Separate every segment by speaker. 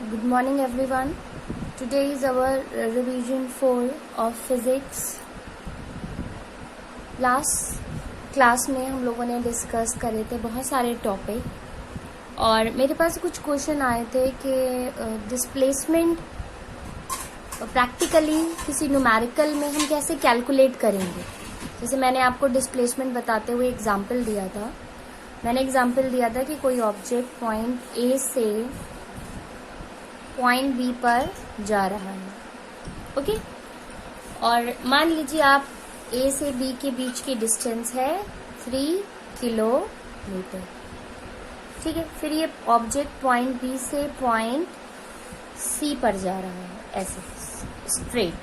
Speaker 1: Good morning everyone. Today is our revision 4 of physics. Last class में हम लोगों ने डिस्कस करे थे बहुत सारे टॉपिक और मेरे पास कुछ क्वेश्चन आए थे कि डिस्प्लेसमेंट प्रैक्टिकली किसी न्यूमेरिकल में हम कैसे कैलकुलेट करेंगे। जैसे मैंने आपको डिस्प्लेसमेंट बताते हुए एग्जांपल दिया था। मैंने एग्जांपल दिया था कि कोई ऑब्जेक्ट पॉइंट ए से पॉइंट बी पर जा रहा है, ओके। और मान लीजिए आप ए से बी के बीच की डिस्टेंस है 3 किलोमीटर, ठीक है। फिर ये ऑब्जेक्ट पॉइंट बी से पॉइंट सी पर जा रहा है, ऐसे स्ट्रेट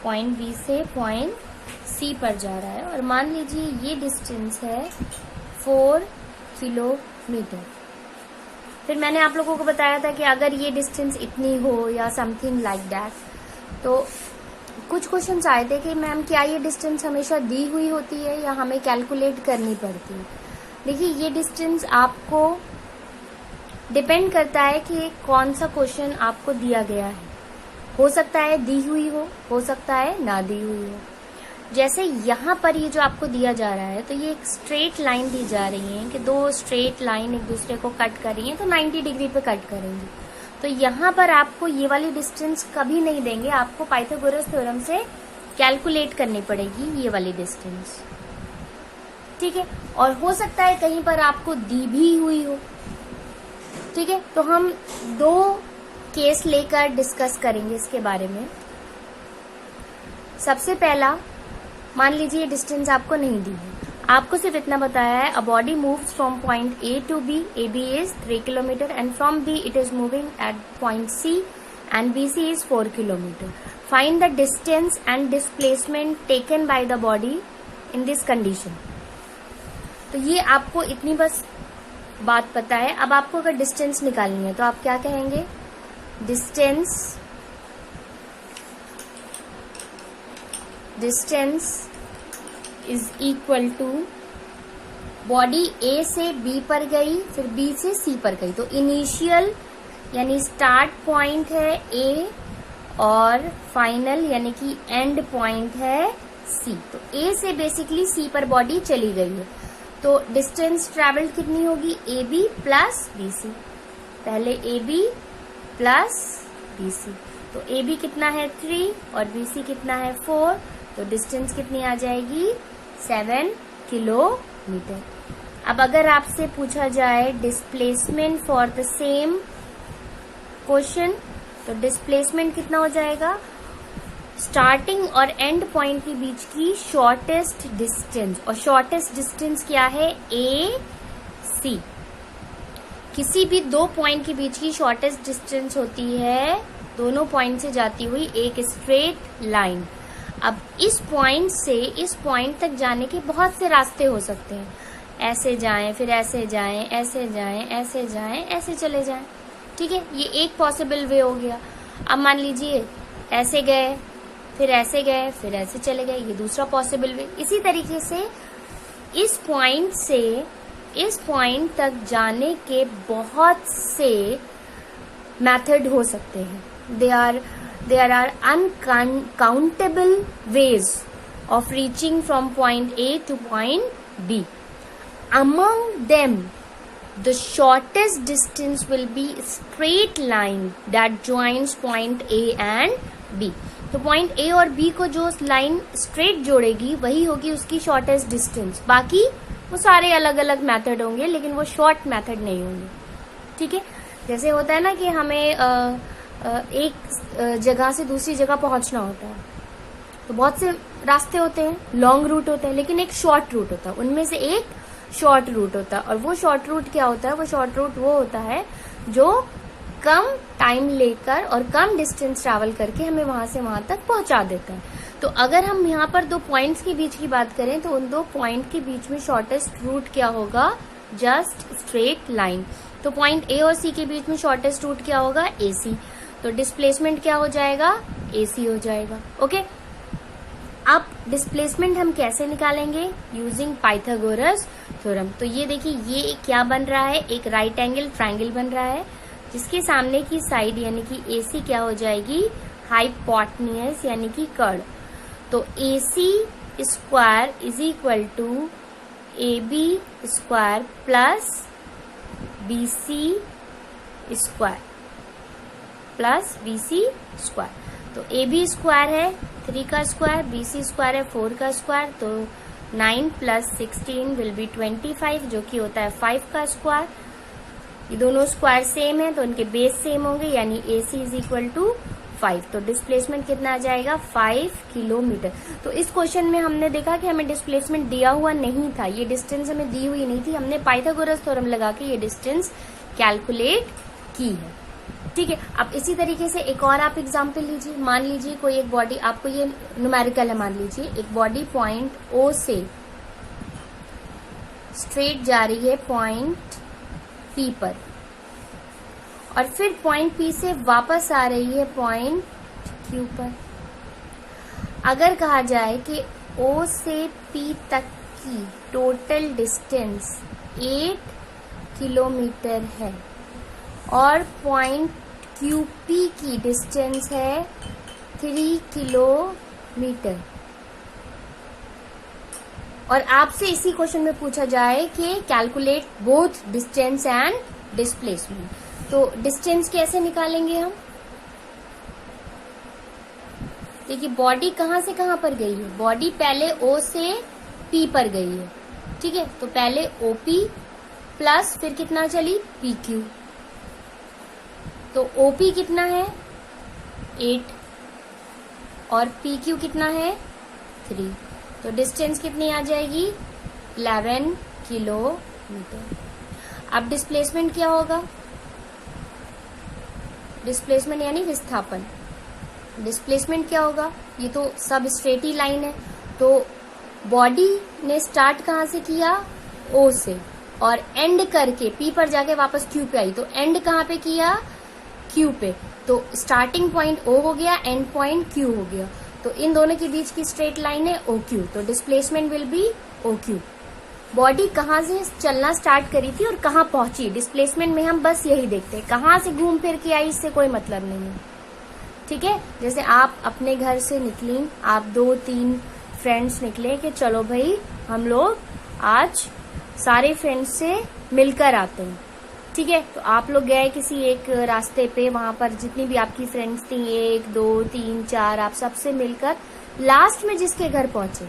Speaker 1: पॉइंट बी से पॉइंट सी पर जा रहा है और मान लीजिए ये डिस्टेंस है 4 किलोमीटर। फिर मैंने आप लोगों को बताया था कि अगर ये डिस्टेंस इतनी हो या समथिंग लाइक दैट, तो कुछ क्वेश्चंस आए थे कि मैम क्या ये डिस्टेंस हमेशा दी हुई होती है या हमें कैलकुलेट करनी पड़ती है। देखिए, ये डिस्टेंस आपको डिपेंड करता है कि कौन सा क्वेश्चन आपको दिया गया है। हो सकता है दी हुई हो सकता है ना दी हुई हो। जैसे यहाँ पर ये जो आपको दिया जा रहा है, तो ये एक स्ट्रेट लाइन दी जा रही है कि दो स्ट्रेट लाइन एक दूसरे को कट कर रही है, तो 90 डिग्री पे कट करेंगे। तो यहाँ पर आपको ये वाली डिस्टेंस कभी नहीं देंगे, आपको पाइथागोरस थ्योरम से कैलकुलेट करनी पड़ेगी ये वाली डिस्टेंस, ठीक है। और हो सकता है कहीं पर आपको दी भी हुई हो, ठीक है। तो हम दो केस लेकर डिस्कस करेंगे इसके बारे में। सबसे पहला, मान लीजिए डिस्टेंस आपको नहीं दी है, आपको सिर्फ इतना बताया है a body moves from point A to B, A B is 3 kilometre and from B it is moving at point C and B C is 4 kilometre. Find the distance and displacement taken by the body in this condition. तो ये आपको इतनी बस बात पता है। अब आपको अगर डिस्टेंस निकालनी है तो आप क्या कहेंगे, distance is equal to body A से बी पर गई, फिर बी से सी पर गई, तो इनिशियल यानी स्टार्ट पॉइंट है ए और फाइनल यानी कि एंड पॉइंट है सी। तो ए से बेसिकली सी पर बॉडी चली गई है, तो डिस्टेंस ट्रेवल्ड कितनी होगी, A B plus B C. पहले A B plus B C, तो ए बी कितना है 3 और बी सी कितना है 4, तो डिस्टेंस कितनी आ जाएगी 7 किलोमीटर। अब अगर आपसे पूछा जाए displacement for the same question, तो डिस्प्लेसमेंट कितना हो जाएगा, स्टार्टिंग और एंड पॉइंट के बीच की शॉर्टेस्ट डिस्टेंस, और शॉर्टेस्ट डिस्टेंस क्या है ए सी। किसी भी दो पॉइंट के बीच की शॉर्टेस्ट डिस्टेंस होती है दोनों पॉइंट से जाती हुई एक स्ट्रेट लाइन। अब इस पॉइंट से इस पॉइंट तक जाने के बहुत से रास्ते हो सकते हैं, ऐसे जाएं, फिर ऐसे जाएं, ऐसे जाएं, ऐसे जाएं, ऐसे चले जाएं, ठीक है। ये एक पॉसिबल वे हो गया। अब मान लीजिए ऐसे गए, फिर ऐसे गए, फिर ऐसे चले गए, ये दूसरा पॉसिबल वे। इसी तरीके से इस पॉइंट से इस पॉइंट तक जाने के बहुत से मेथड हो सकते हैं। There are uncountable ways of reaching from point A to point B. Among them, the shortest distance will be a straight line that joins point A and B. तो point A और B को जो line straight जोड़ेगी वही होगी उसकी shortest distance. बाकी वो सारे अलग अलग मेथड होंगे, लेकिन वो शॉर्ट मेथड नहीं होंगे, ठीक है। जैसे होता है ना कि हमें एक जगह से दूसरी जगह पहुंचना होता है, तो बहुत से रास्ते होते हैं, लॉन्ग रूट होते हैं, लेकिन एक शॉर्ट रूट होता है। उनमें से एक शॉर्ट रूट होता है, और वो शॉर्ट रूट क्या होता है, वो शॉर्ट रूट वो होता है जो कम टाइम लेकर और कम डिस्टेंस ट्रैवल करके हमें वहां से वहां तक पहुंचा देता है। तो अगर हम यहाँ पर दो पॉइंट्स के बीच की बात करें, तो उन दो पॉइंट के बीच में शॉर्टेस्ट रूट क्या होगा, जस्ट स्ट्रेट लाइन। तो पॉइंट ए और सी के बीच में शॉर्टेस्ट रूट क्या होगा, ए सी। तो डिस्प्लेसमेंट क्या हो जाएगा, ए सी हो जाएगा, ओके। अब डिस्प्लेसमेंट हम कैसे निकालेंगे, यूजिंग पाइथागोरस थ्योरम। तो ये देखिए, ये क्या बन रहा है, एक राइट एंगल ट्रायंगल बन रहा है। जिसके सामने की साइड यानी कि AC क्या हो जाएगी, हाइपोटेन्यूज यानी कि कर्ण। तो AC square is equal to AB square plus BC square plus BC square. तो AB स्क्वायर है 3 का स्क्वायर, BC स्क्वायर है 4 का स्क्वायर, तो 9 प्लस 16 विल बी 25 जो कि होता है 5 का स्क्वायर। ये दोनों स्क्वायर सेम है तो उनके बेस सेम होंगे, यानी AC इज इक्वल टू 5। तो डिस्प्लेसमेंट कितना आ जाएगा, 5 किलोमीटर। तो इस क्वेश्चन में हमने देखा कि हमें डिस्प्लेसमेंट दिया हुआ नहीं था, ये डिस्टेंस हमें दी हुई नहीं थी, हमने पाइथागोरस थ्योरम लगा के ये डिस्टेंस कैलकुलेट की है। ठीक है, अब इसी तरीके से एक और आप एग्जाम्पल लीजिए। मान लीजिए कोई एक बॉडी, आपको ये न्यूमेरिकल है, मान लीजिए एक बॉडी पॉइंट O से स्ट्रेट जा रही है पॉइंट P पर, और फिर पॉइंट P से वापस आ रही है पॉइंट Q पर। अगर कहा जाए कि O से P तक की टोटल डिस्टेंस 8 किलोमीटर है और पॉइंट QP की डिस्टेंस है 3 किलोमीटर, और आपसे इसी क्वेश्चन में पूछा जाए कि calculate both distance and displacement, तो डिस्टेंस कैसे निकालेंगे हम। देखिए बॉडी कहां से कहां पर गई है, बॉडी पहले O से P पर गई है, ठीक है। तो पहले OP प्लस फिर कितना चली PQ, तो OP कितना है 8 और PQ कितना है 3, तो डिस्टेंस कितनी आ जाएगी 11 किलोमीटर। अब डिस्प्लेसमेंट क्या होगा, डिस्प्लेसमेंट यानी विस्थापन। डिस्प्लेसमेंट क्या होगा, ये तो सब स्ट्रेट ही लाइन है, तो बॉडी ने स्टार्ट कहां से किया O से, और एंड करके P पर जाके वापस Q पे आई, तो एंड कहां पे किया Q पे, तो स्टार्टिंग पॉइंट O हो गया, एंड पॉइंट Q हो गया, तो इन दोनों के बीच की स्ट्रेट लाइन है OQ, तो displacement will be OQ। Body कहाँ से चलना स्टार्ट करी थी और कहाँ पहुंची, डिस्प्लेसमेंट में हम बस यही देखते हैं, कहाँ से घूम फिर के आई इससे कोई मतलब नहीं है, ठीक है। जैसे आप अपने घर से निकली, आप 2-3 फ्रेंड्स निकले कि चलो भाई हम लोग आज सारे फ्रेंड्स से मिलकर आते हैं, ठीक है। तो आप लोग गए किसी एक रास्ते पे, वहां पर जितनी भी आपकी फ्रेंड्स थी 1, 2, 3, 4, आप सबसे मिलकर लास्ट में जिसके घर पहुंचे,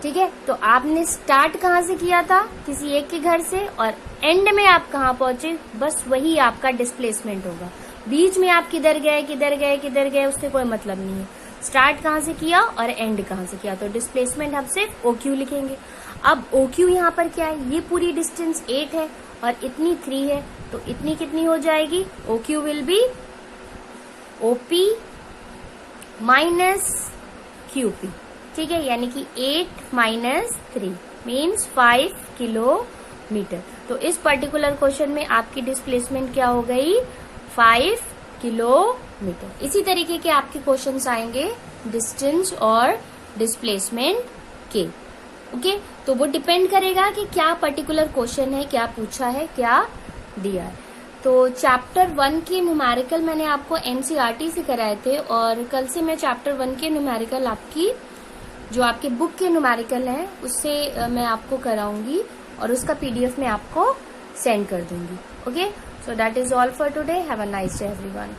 Speaker 1: ठीक है। तो आपने स्टार्ट कहाँ से किया था, किसी एक के घर से, और एंड में आप कहाँ पहुंचे, बस वही आपका डिस्प्लेसमेंट होगा। बीच में आप किधर गए किधर गए किधर गए उससे कोई मतलब नहीं है, स्टार्ट कहाँ से किया और एंड कहाँ से किया, तो डिस्प्लेसमेंट हम सिर्फ OQ लिखेंगे। अब OQ यहाँ पर क्या है, ये पूरी डिस्टेंस 8 है और इतनी 3 है, तो इतनी कितनी हो जाएगी, OQ will be OP minus QP, ठीक है, यानी कि 8 माइनस 3 मीन्स 5 किलोमीटर। तो इस पर्टिकुलर क्वेश्चन में आपकी डिस्प्लेसमेंट क्या हो गई, 5 किलोमीटर। इसी तरीके के आपके क्वेश्चंस आएंगे डिस्टेंस और डिस्प्लेसमेंट के, ओके। तो वो डिपेंड करेगा कि क्या पर्टिकुलर क्वेश्चन है, क्या पूछा है, क्या दिया है। तो चैप्टर 1 के न्यूमेरिकल मैंने आपको NCERT से कराए थे, और कल से मैं चैप्टर 1 के न्यूमेरिकल आपकी जो आपके बुक के न्यूमेरिकल हैं उससे मैं आपको कराऊंगी, और उसका PDF मैं आपको सेंड कर दूंगी, okay. So that is all for today, have a nice day everyone.